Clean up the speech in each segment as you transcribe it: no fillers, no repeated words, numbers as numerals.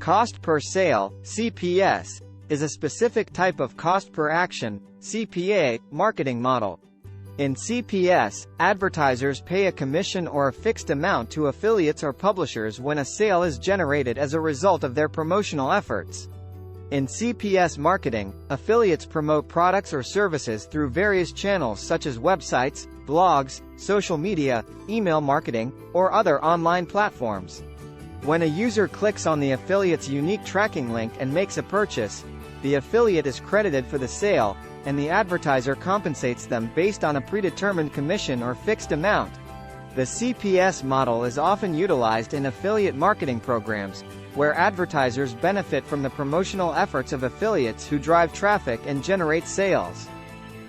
Cost per sale, CPS, is a specific type of cost per action, CPA, marketing model. In CPS, advertisers pay a commission or a fixed amount to affiliates or publishers when a sale is generated as a result of their promotional efforts. In CPS marketing, affiliates promote products or services through various channels such as websites, blogs, social media, email marketing, or other online platforms. When a user clicks on the affiliate's unique tracking link and makes a purchase, the affiliate is credited for the sale, and the advertiser compensates them based on a predetermined commission or fixed amount. The CPS model is often utilized in affiliate marketing programs, where advertisers benefit from the promotional efforts of affiliates who drive traffic and generate sales.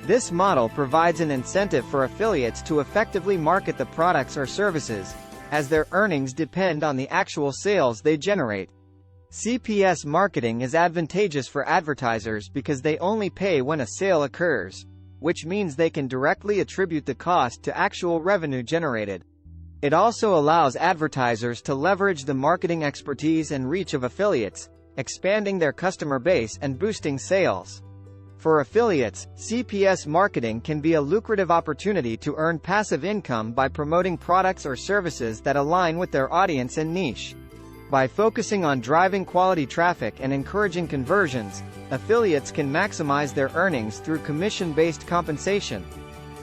This model provides an incentive for affiliates to effectively market the products or services, as their earnings depend on the actual sales they generate. CPS marketing is advantageous for advertisers because they only pay when a sale occurs, which means they can directly attribute the cost to actual revenue generated. It also allows advertisers to leverage the marketing expertise and reach of affiliates, expanding their customer base and boosting sales. For affiliates, CPS marketing can be a lucrative opportunity to earn passive income by promoting products or services that align with their audience and niche. By focusing on driving quality traffic and encouraging conversions, affiliates can maximize their earnings through commission-based compensation.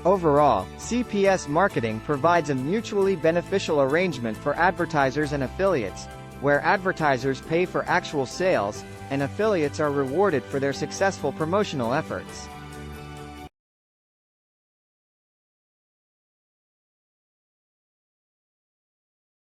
Overall, CPS marketing provides a mutually beneficial arrangement for advertisers and affiliates, where advertisers pay for actual sales, and affiliates are rewarded for their successful promotional efforts.